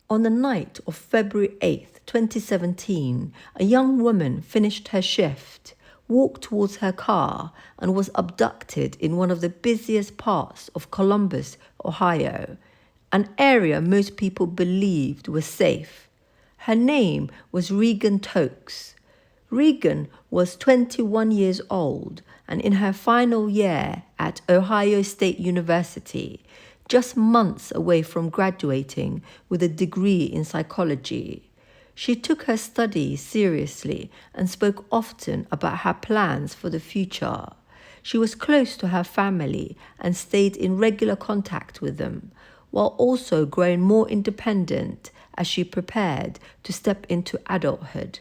On the night of February 8th, 2017, a young woman finished her shift, walked towards her car, and was abducted in one of the busiest parts of Columbus, Ohio, an area most people believed was safe. Her name was Reagan Tokes. Reagan was 21 years old and in her final year at Ohio State University, just months away from graduating with a degree in psychology. She took her studies seriously and spoke often about her plans for the future. She was close to her family and stayed in regular contact with them, while also growing more independent as she prepared to step into adulthood.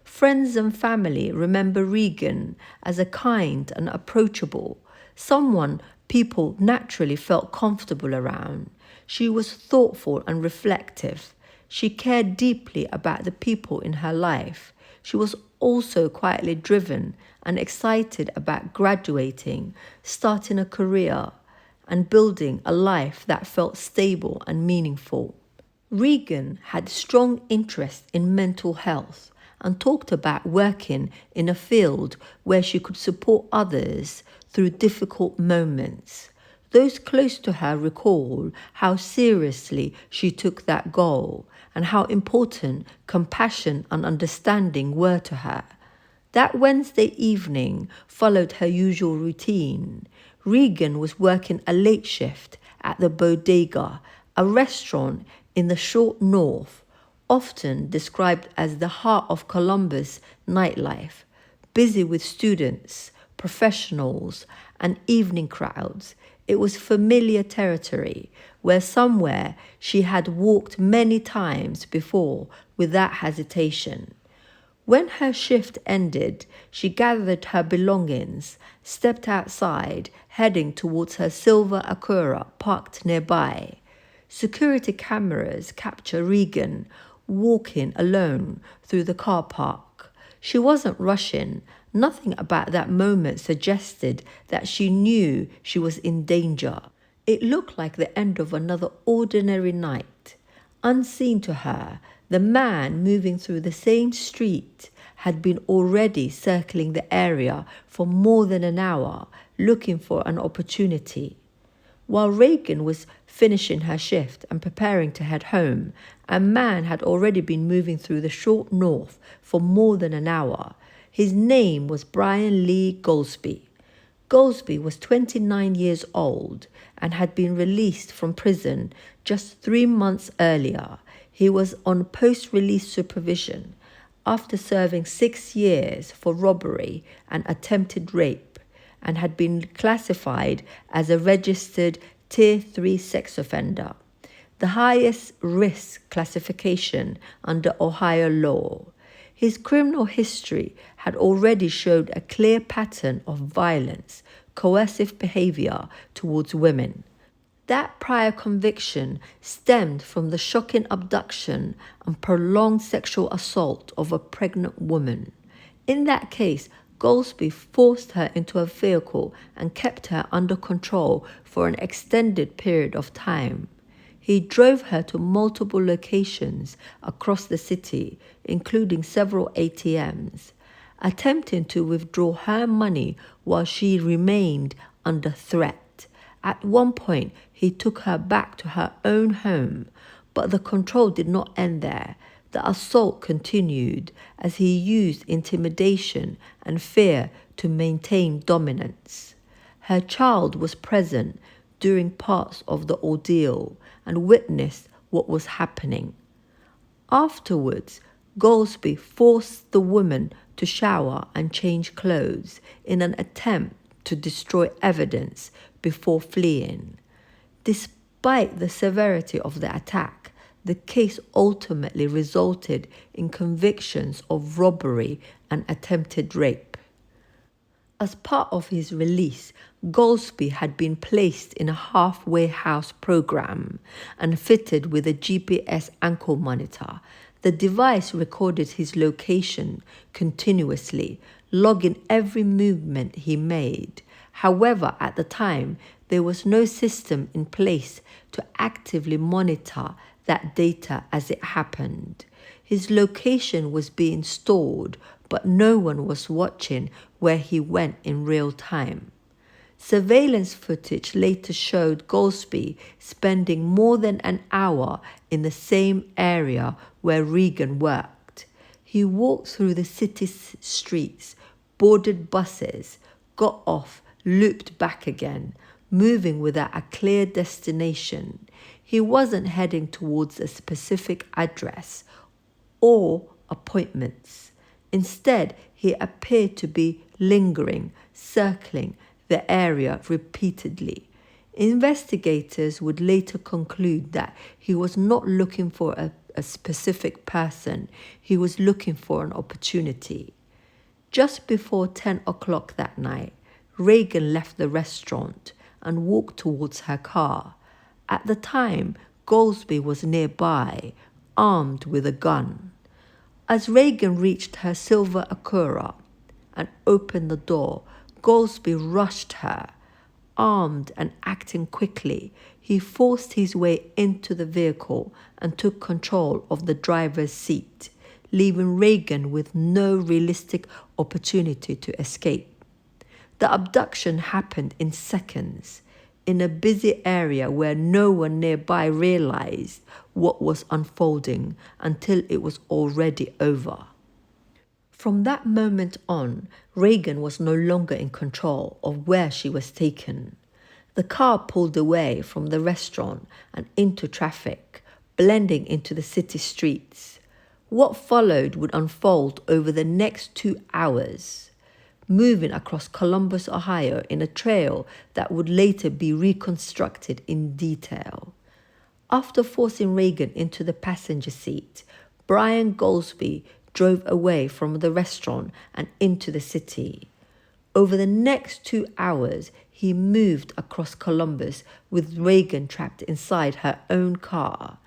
Friends and family remember Reagan as a kind and approachable, someone people naturally felt comfortable around. She was thoughtful and reflective. She cared deeply about the people in her life. She was also quietly driven and excited about graduating, starting a career, and building a life that felt stable and meaningful. Reagan had strong interest in mental health and talked about working in a field where she could support others through difficult moments. Those close to her recall how seriously she took that goal and how important compassion and understanding were to her. That Wednesday evening followed her usual routine. Reagan was working a late shift at the Bodega, a restaurant in the short north, often described as the heart of Columbus nightlife, busy with students, professionals, and evening crowds. It was familiar territory, where somewhere she had walked many times before without hesitation. When her shift ended, she gathered her belongings, stepped outside, heading towards her silver Acura parked nearby. Security cameras capture Reagan walking alone through the car park. She wasn't rushing. Nothing about that moment suggested that she knew she was in danger. It looked like the end of another ordinary night. Unseen to her, the man moving through the same street had been already circling the area for more than an hour, looking for an opportunity. While Reagan was finishing her shift and preparing to head home, a man had already been moving through the short north for more than an hour. His name was Brian Lee Goldsby. Goldsby was 29 years old and had been released from prison just 3 months earlier. He was on post-release supervision after serving 6 years for robbery and attempted rape, and had been classified as a registered Tier 3 sex offender, the highest risk classification under Ohio law. His criminal history had already showed a clear pattern of violence, coercive behavior towards women. That prior conviction stemmed from the shocking abduction and prolonged sexual assault of a pregnant woman. In that case, Goldsby forced her into a vehicle and kept her under control for an extended period of time. He drove her to multiple locations across the city, including several ATMs, attempting to withdraw her money while she remained under threat. At one point, he took her back to her own home, but the control did not end there. The assault continued as he used intimidation and fear to maintain dominance. Her child was present during parts of the ordeal and witnessed what was happening. Afterwards, Goldsby forced the woman to shower and change clothes in an attempt to destroy evidence before fleeing. Despite the severity of the attack, the case ultimately resulted in convictions of robbery and attempted rape. As part of his release, Goldsby had been placed in a halfway house program and fitted with a GPS ankle monitor. The device recorded his location continuously, logging every movement he made. However, at the time, there was no system in place to actively monitor that data as it happened. His location was being stored, but no one was watching where he went in real time. Surveillance footage later showed Goldsby spending more than an hour in the same area where Reagan worked. He walked through the city's streets, boarded buses, got off, looped back again, moving without a clear destination. He wasn't heading towards a specific address or appointments. Instead, he appeared to be lingering, circling the area repeatedly. Investigators would later conclude that he was not looking for a specific person, he was looking for an opportunity. Just before 10 o'clock that night, Reagan left the restaurant and walked towards her car. At the time, Goldsby was nearby, armed with a gun. As Reagan reached her silver Acura and opened the door, Goldsby rushed her. Armed and acting quickly, he forced his way into the vehicle and took control of the driver's seat, leaving Reagan with no realistic opportunity to escape. The abduction happened in seconds, in a busy area where no one nearby realized what was unfolding until it was already over. From that moment on, Reagan was no longer in control of where she was taken. The car pulled away from the restaurant and into traffic, blending into the city streets. What followed would unfold over the next 2 hours, moving across Columbus, Ohio in a trail that would later be reconstructed in detail. After forcing Reagan into the passenger seat, Brian Goldsby drove away from the restaurant and into the city. Over the next 2 hours, he moved across Columbus with Reagan trapped inside her own car.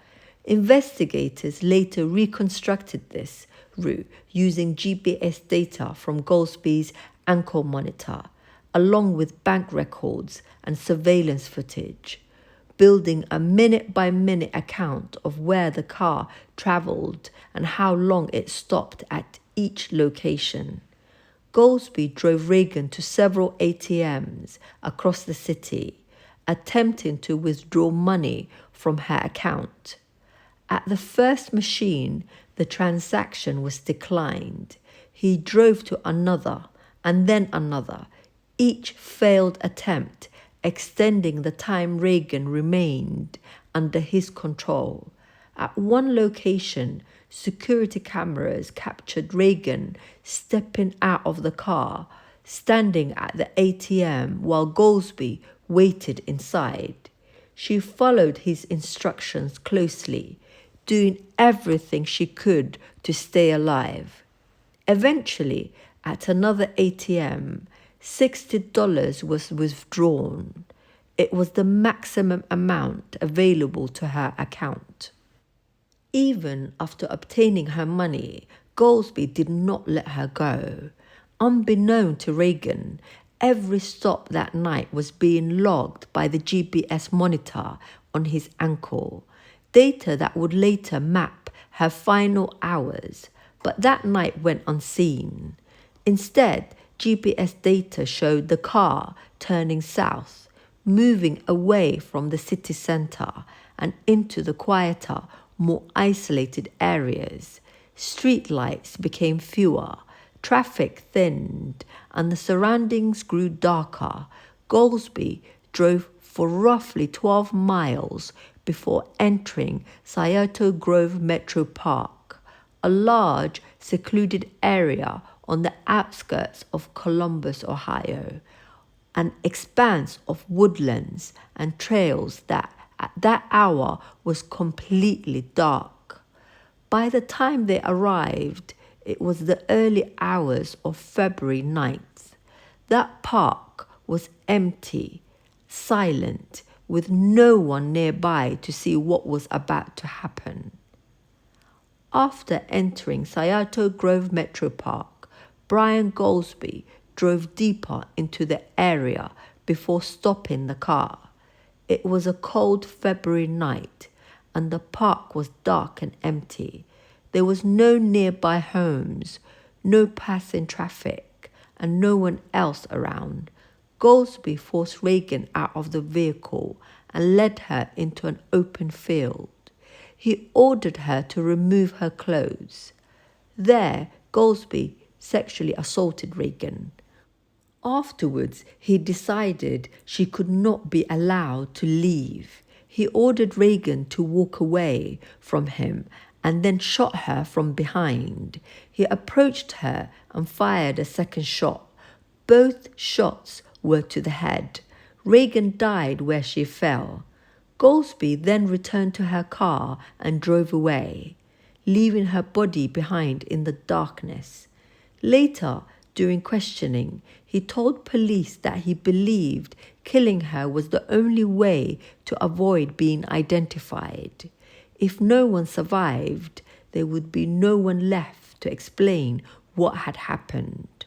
Investigators later reconstructed this route using GPS data from Goldsby's ankle monitor, along with bank records and surveillance footage, building a minute-by-minute account of where the car traveled and how long it stopped at each location. Goldsby drove Reagan to several ATMs across the city, attempting to withdraw money from her account. At the first machine, the transaction was declined. He drove to another and then another, each failed attempt extending the time Reagan remained under his control. At one location, security cameras captured Reagan stepping out of the car, standing at the ATM while Goldsby waited inside. She followed his instructions closely, doing everything she could to stay alive. Eventually, at another ATM, $60 was withdrawn. It was the maximum amount available to her account. Even after obtaining her money, Goldsby did not let her go. Unbeknown to Reagan, every stop that night was being logged by the GPS monitor on his ankle, data that would later map her final hours, but that night went unseen. Instead, GPS data showed the car turning south, moving away from the city center and into the quieter, more isolated areas. Street lights became fewer, traffic thinned, and the surroundings grew darker. Goldsby drove for roughly 12 miles before entering Scioto Grove Metro Park, a large, secluded area on the outskirts of Columbus, Ohio, an expanse of woodlands and trails that at that hour was completely dark. By the time they arrived, it was the early hours of February 9th. That park was empty, silent, with no one nearby to see what was about to happen. After entering Scioto Grove Metro Park, Brian Goldsby drove deeper into the area before stopping the car. It was a cold February night, and the park was dark and empty. There was no nearby homes, no passing traffic, and no one else around. Goldsby forced Reagan out of the vehicle and led her into an open field. He ordered her to remove her clothes. There, Goldsby sexually assaulted Reagan. Afterwards, he decided she could not be allowed to leave. He ordered Reagan to walk away from him and then shot her from behind. He approached her and fired a second shot. Both shots were to the head. Reagan died where she fell. Goldsby then returned to her car and drove away, leaving her body behind in the darkness. Later, during questioning, he told police that he believed killing her was the only way to avoid being identified. If no one survived, there would be no one left to explain what had happened.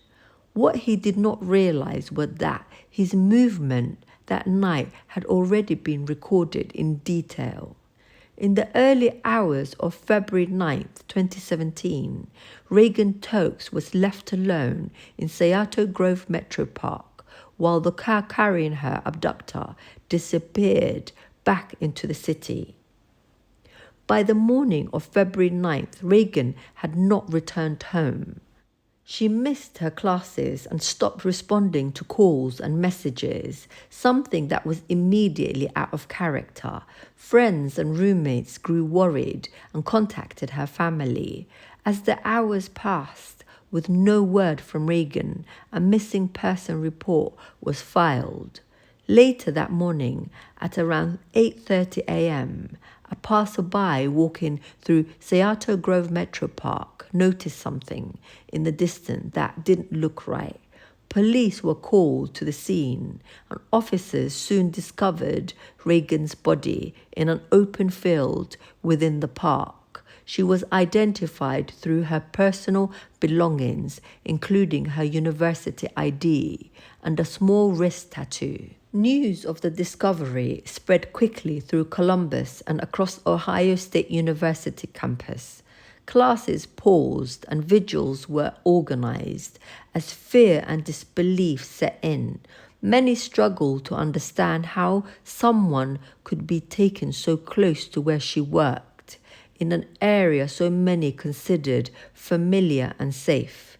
What he did not realize was that his movement that night had already been recorded in detail. In the early hours of February 9th, 2017, Reagan Tokes was left alone in Scioto Grove Metro Park while the car carrying her abductor disappeared back into the city. By the morning of February 9th, Reagan had not returned home. She missed her classes and stopped responding to calls and messages, something that was immediately out of character. Friends and roommates grew worried and contacted her family. As the hours passed, with no word from Reagan, a missing person report was filed. Later that morning, at around 8:30 a.m., a passerby walking through Scioto Grove Metro Park noticed something in the distance that didn't look right. Police were called to the scene, and officers soon discovered Reagan's body in an open field within the park. She was identified through her personal belongings, including her university ID and a small wrist tattoo. News of the discovery spread quickly through Columbus and across Ohio State University campus. Classes paused and vigils were organized as fear and disbelief set in. Many struggled to understand how someone could be taken so close to where she worked, in an area so many considered familiar and safe.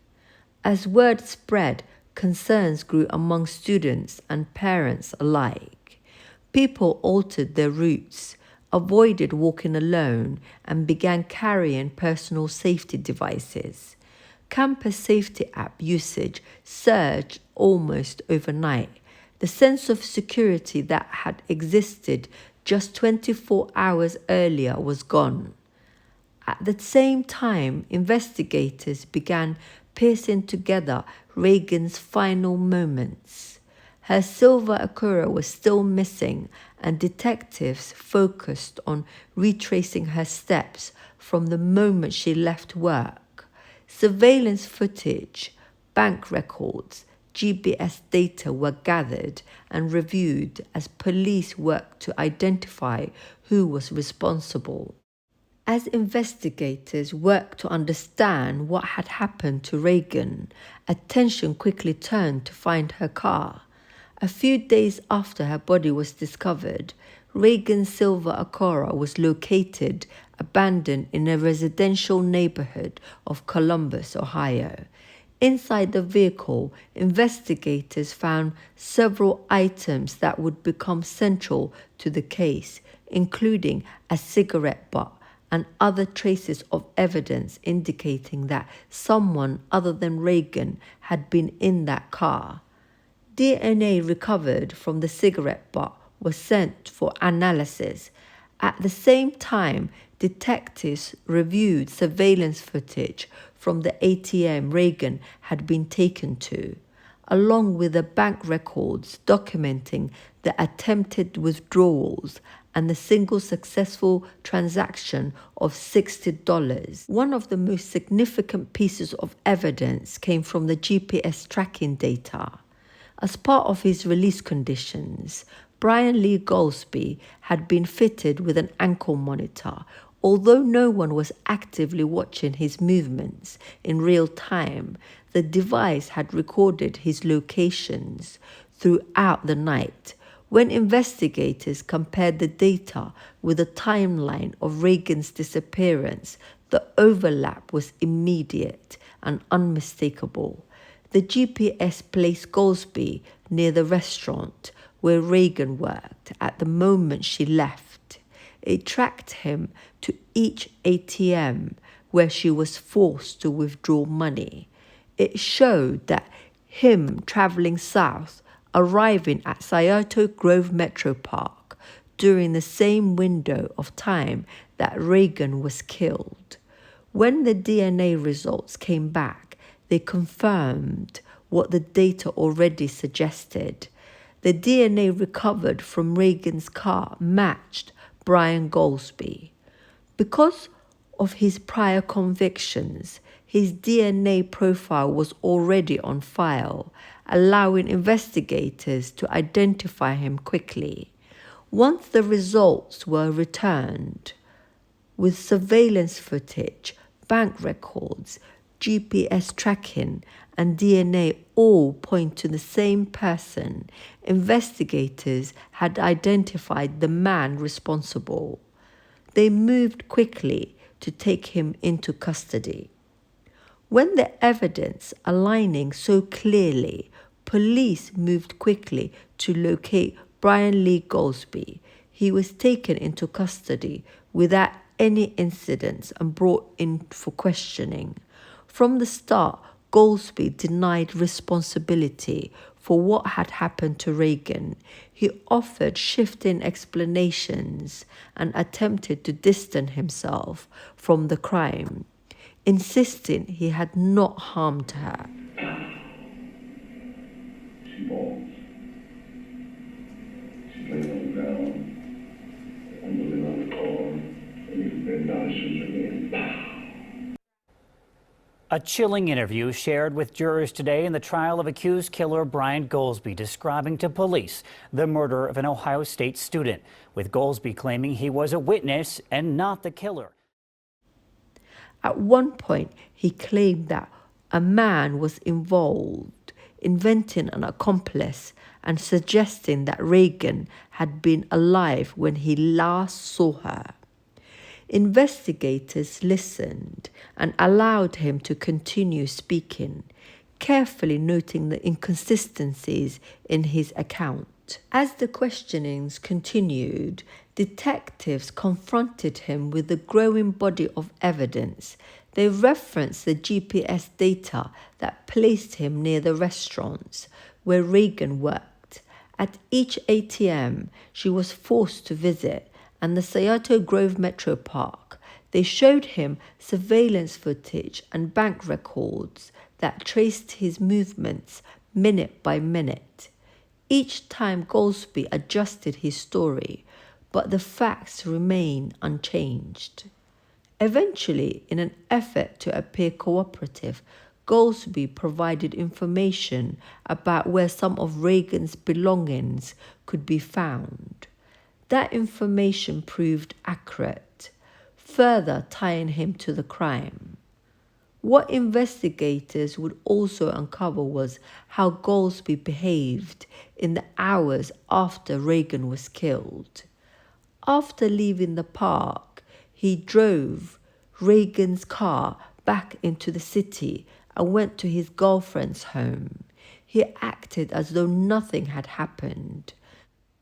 As word spread, concerns grew among students and parents alike. People altered their routes, avoided walking alone, and began carrying personal safety devices. Campus safety app usage surged almost overnight. The sense of security that had existed just 24 hours earlier was gone. At the same time, investigators began piecing together Reagan's final moments. Her silver Acura was still missing, and detectives focused on retracing her steps from the moment she left work. Surveillance footage, bank records, GPS data were gathered and reviewed as police worked to identify who was responsible. As investigators worked to understand what had happened to Reagan, attention quickly turned to find her car. A few days after her body was discovered, Reagan's silver Acura was located abandoned in a residential neighborhood of Columbus, Ohio. Inside the vehicle, investigators found several items that would become central to the case, including a cigarette butt and other traces of evidence indicating that someone other than Reagan had been in that car. DNA recovered from the cigarette butt was sent for analysis. At the same time, detectives reviewed surveillance footage from the ATM Reagan had been taken to, along with the bank records documenting the attempted withdrawals and the single successful transaction of $60. One of the most significant pieces of evidence came from the GPS tracking data. As part of his release conditions, Brian Lee Goldsby had been fitted with an ankle monitor. Although no one was actively watching his movements in real time, the device had recorded his locations throughout the night. When investigators compared the data with the timeline of Reagan's disappearance, the overlap was immediate and unmistakable. The GPS placed Goldsby near the restaurant where Reagan worked at the moment she left. It tracked him to each ATM where she was forced to withdraw money. It showed that him traveling south, arriving at Scioto Grove Metro Park during the same window of time that Reagan was killed. When the DNA results came back, they confirmed what the data already suggested. The DNA recovered from Reagan's car matched Brian Goldsby. Because of his prior convictions, his DNA profile was already on file, allowing investigators to identify him quickly. Once the results were returned, with surveillance footage, bank records, GPS tracking, and DNA all point to the same person, investigators had identified the man responsible. They moved quickly to take him into custody. When the evidence aligning so clearly, police moved quickly to locate Brian Lee Goldsby. He was taken into custody without any incidents and brought in for questioning. From the start, Goldsby denied responsibility for what had happened to Reagan. He offered shifting explanations and attempted to distance himself from the crime, insisting he had not harmed her. She falls. She's laying on the ground. I'm moving on the car, and he's been down and shoots again. A chilling interview shared with jurors today in the trial of accused killer Brian Goldsby, describing to police the murder of an Ohio State student, with Goldsby claiming he was a witness and not the killer. At one point, he claimed that a man was involved, inventing an accomplice and suggesting that Reagan had been alive when he last saw her. Investigators listened and allowed him to continue speaking, carefully noting the inconsistencies in his account. As the questionings continued, detectives confronted him with the growing body of evidence. They referenced the GPS data that placed him near the restaurants where Reagan worked. At each ATM she was forced to visit, and the Scioto Grove Metro Park. They showed him surveillance footage and bank records that traced his movements minute by minute. Each time Goldsby adjusted his story, but the facts remain unchanged. Eventually, in an effort to appear cooperative, Goldsby provided information about where some of Reagan's belongings could be found. That information proved accurate, further tying him to the crime. What investigators would also uncover was how Goldsby behaved in the hours after Reagan was killed. After leaving the park, he drove Reagan's car back into the city and went to his girlfriend's home. He acted as though nothing had happened.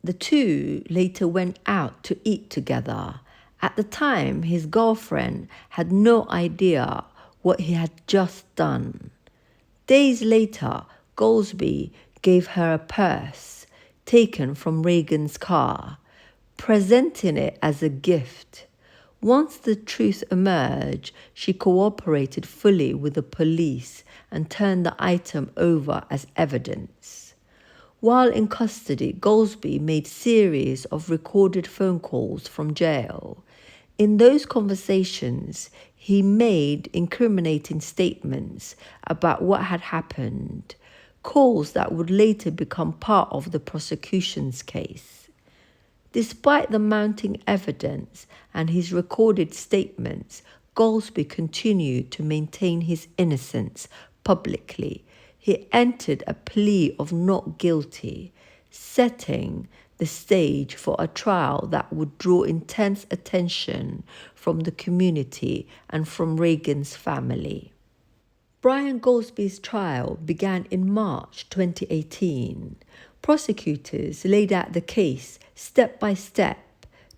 The two later went out to eat together. At the time, his girlfriend had no idea what he had just done. Days later, Goldsby gave her a purse taken from Reagan's car, presenting it as a gift. Once the truth emerged, she cooperated fully with the police and turned the item over as evidence. While in custody, Goldsby made series of recorded phone calls from jail. In those conversations, he made incriminating statements about what had happened, calls that would later become part of the prosecution's case. Despite the mounting evidence and his recorded statements, Goldsby continued to maintain his innocence publicly. He entered a plea of not guilty, setting the stage for a trial that would draw intense attention from the community and from Reagan's family. Brian Goldsby's trial began in March 2018. Prosecutors laid out the case step by step,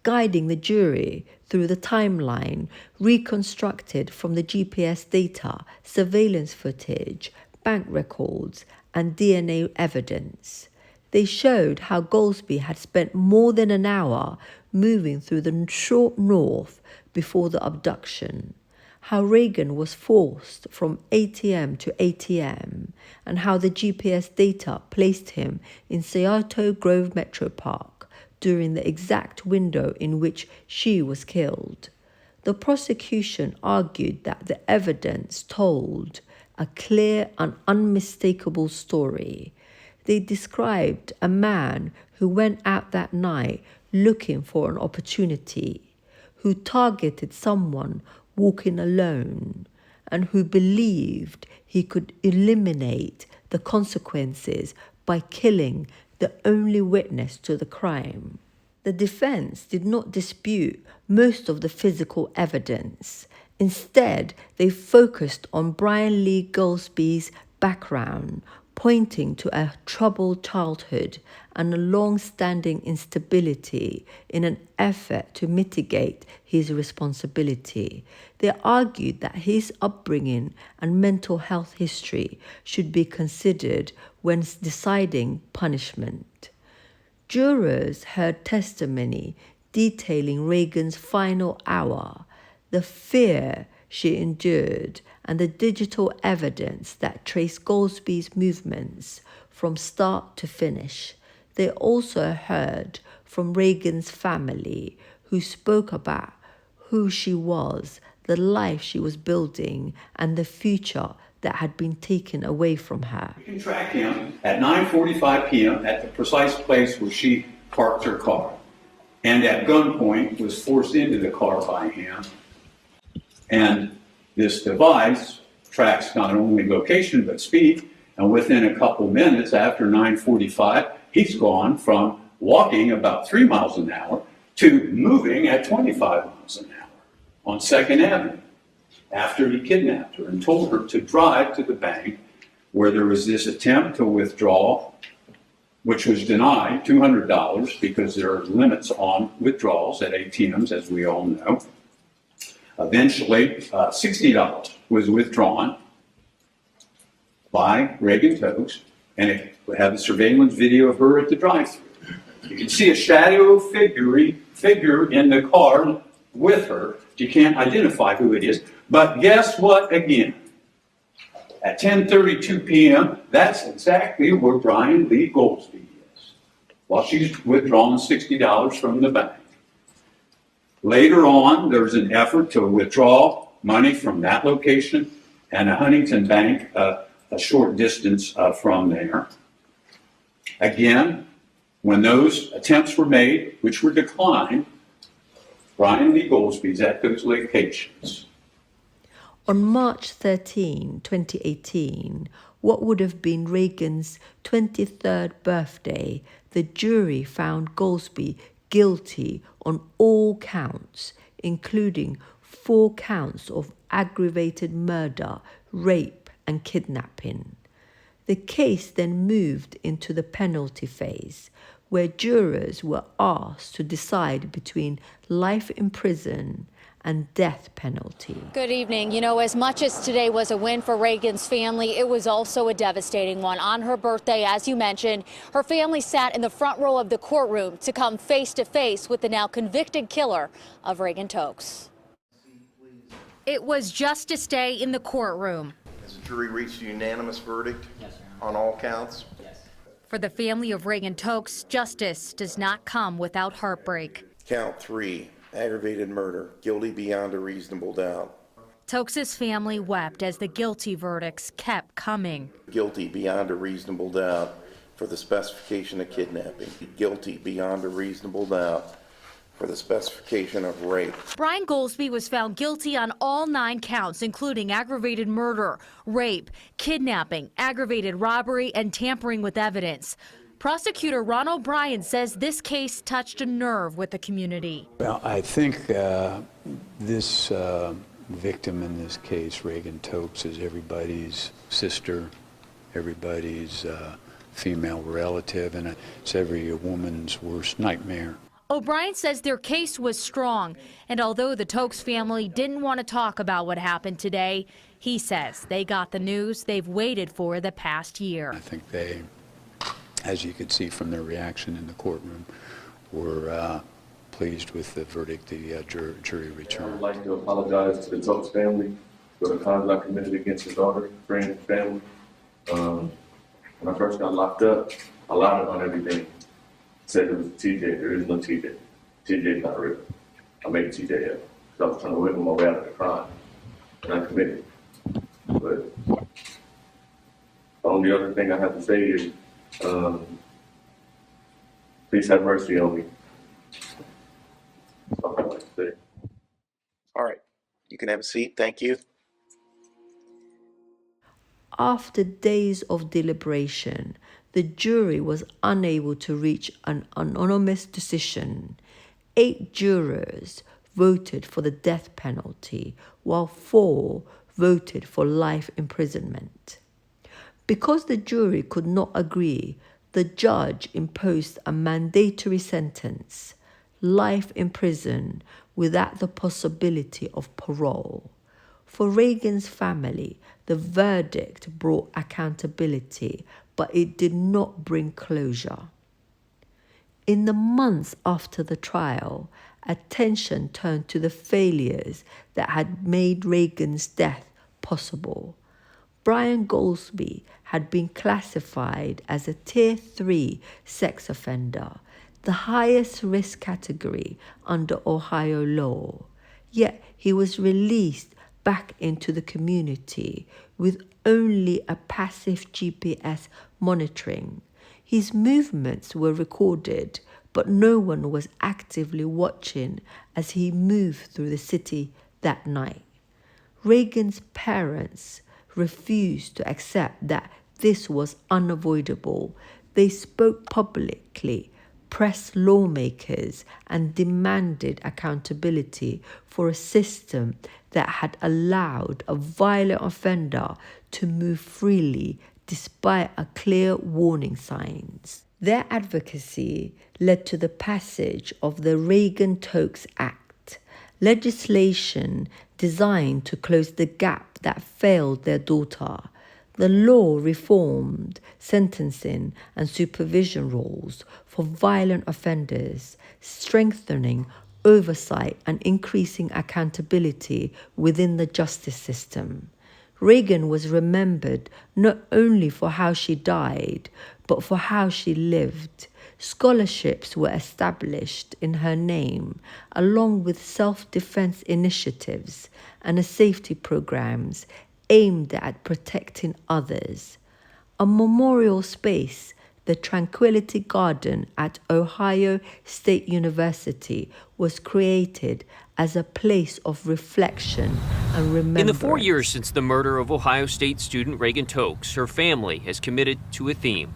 guiding the jury through the timeline reconstructed from the GPS data, surveillance footage, bank records, and DNA evidence. They showed how Goldsby had spent more than an hour moving through the short north before the abduction, how Reagan was forced from ATM to ATM, and how the GPS data placed him in Scioto Grove Metro Park during the exact window in which she was killed. The prosecution argued that the evidence told a clear and unmistakable story. They described a man who went out that night looking for an opportunity, who targeted someone walking alone, and who believed he could eliminate the consequences by killing the only witness to the crime. The defense did not dispute most of the physical evidence. Instead, they focused on Brian Lee Goldsby's background, pointing to a troubled childhood and a long-standing instability in an effort to mitigate his responsibility. They argued that his upbringing and mental health history should be considered when deciding punishment. Jurors heard testimony detailing Reagan's final hour, the fear she endured, and the digital evidence that traced Goldsby's movements from start to finish. They also heard from Reagan's family, who spoke about who she was, the life she was building, and the future that had been taken away from her. We can track him at 9:45 p.m. at the precise place where she parked her car, and at gunpoint was forced into the car by him. And this device tracks not only location but speed, and within a couple minutes after 9:45, he's gone from walking about 3 miles an hour to moving at 25 miles an hour on 2nd Avenue after he kidnapped her and told her to drive to the bank where there was this attempt to withdraw, which was denied, $200, because there are limits on withdrawals at ATMs, as we all know. Eventually, $60 was withdrawn by Reagan Tokes, and it had the surveillance video of her at the drive-thru. You can see a shadow figure in the car with her. You can't identify who it is, but guess what again? At 10:32 p.m., that's exactly where Brian Lee Goldsby is, while she's withdrawing $60 from the bank. Later on, there's an effort to withdraw money from that location and a Huntington bank a short distance from there. Again, when those attempts were made, which were declined, Brian Lee Goldsby's at those locations. On March 13, 2018, what would have been Reagan's 23rd birthday, the jury found Goldsby guilty on all counts, including 4 counts of aggravated murder, rape, and kidnapping. The case then moved into the penalty phase, where jurors were asked to decide between life in prison and death penalty. Good evening. You know, as much as today was a win for Reagan's family, it was also a devastating one. On her birthday, as you mentioned, her family sat in the front row of the courtroom to come face to face with the now convicted killer of Reagan Tokes. It was Justice Day in the courtroom. Has the jury reached a unanimous verdict on all counts? Yes. For the family of Reagan Tokes, justice does not come without heartbreak. Count 3, aggravated murder, guilty beyond a reasonable doubt. Tokes' family wept as the guilty verdicts kept coming. Guilty beyond a reasonable doubt for the specification of kidnapping. Guilty beyond a reasonable doubt for the specification of rape. Brian Goldsby was found guilty on all 9 counts, including aggravated murder, rape, kidnapping, aggravated robbery, and tampering with evidence. Prosecutor Ron O'Brien says this case touched a nerve with the community. Well, I think this victim in this case, Reagan Tokes, is everybody's sister, everybody's female relative, and it's every woman's worst nightmare. O'Brien says their case was strong, and although the Tokes family didn't want to talk about what happened today, he says they got the news they've waited for the past year. I think they, as you could see from their reaction in the courtroom, were pleased with the verdict the jury returned. I would like to apologize to the Tokes family for the crimes I committed against your daughter, friend, and family. When I first got locked up, I lied on everything. Said it was TJ. There is no TJ. TJ's not real. I made TJ up because I was trying to wiggle my way out of the crime, and I committed. But the only other thing I have to say is, please have mercy on me. That's all I'd like to say. All right, you can have a seat. Thank you. After days of deliberation, the jury was unable to reach an unanimous decision. 8 jurors voted for the death penalty, while 4 voted for life imprisonment. Because the jury could not agree, the judge imposed a mandatory sentence, life in prison without the possibility of parole. For Reagan's family, the verdict brought accountability, but it did not bring closure. In the months after the trial, attention turned to the failures that had made Reagan's death possible. Brian Goldsby had been classified as a Tier 3 sex offender, the highest risk category under Ohio law. Yet he was released back into the community with only a passive GPS monitoring. His movements were recorded, but no one was actively watching as he moved through the city that night. Reagan's parents refused to accept that this was unavoidable. They spoke publicly, pressed lawmakers, and demanded accountability for a system that had allowed a violent offender to move freely despite a clear warning signs. Their advocacy led to the passage of the Reagan Tokes Act, legislation designed to close the gap that failed their daughter. The law reformed sentencing and supervision rules for violent offenders, strengthening oversight and increasing accountability within the justice system. Reagan was remembered not only for how she died, but for how she lived. Scholarships were established in her name, along with self-defense initiatives and safety programs aimed at protecting others. A memorial space, the Tranquility Garden at Ohio State University, was created as a place of reflection and remembrance. In the 4 years since the murder of Ohio State student Reagan Tokes, her family has committed to a theme: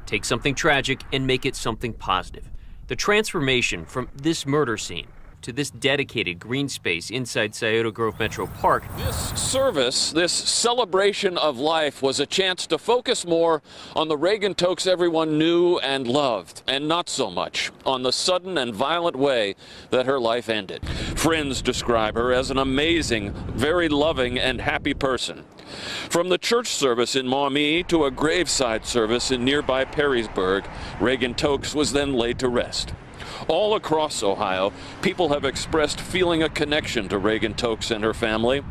take something tragic and make it something positive. The transformation from this murder scene to this dedicated green space inside Scioto Grove Metro Park. This service, this celebration of life, was a chance to focus more on the Reagan Tokes everyone knew and loved, and not so much on the sudden and violent way that her life ended. Friends describe her as an amazing, very loving and happy person. From the church service in Maumee to a graveside service in nearby Perrysburg, Reagan Tokes was then laid to rest. All across Ohio, people have expressed feeling a connection to Reagan Tokes and her family.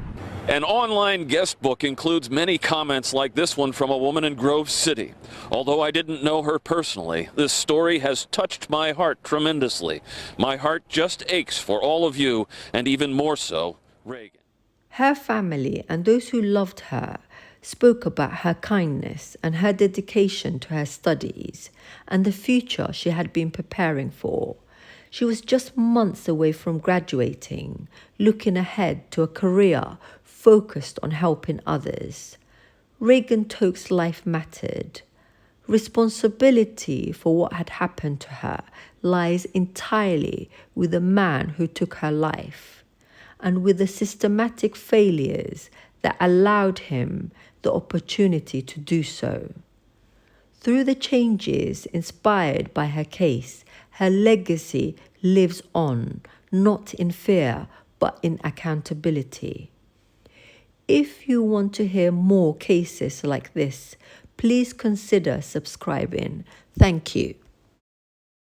An online guest book includes many comments like this one from a woman in Grove City. Although I didn't know her personally, this story has touched my heart tremendously. My heart just aches for all of you, and even more so, Reagan. Her family and those who loved her spoke about her kindness and her dedication to her studies and the future she had been preparing for. She was just months away from graduating, looking ahead to a career focused on helping others. Reagan Tokes' life mattered. Responsibility for what had happened to her lies entirely with the man who took her life and with the systematic failures that allowed him the opportunity to do so. Through the changes inspired by her case, her legacy lives on, not in fear, but in accountability. If you want to hear more cases like this, please consider subscribing. Thank you.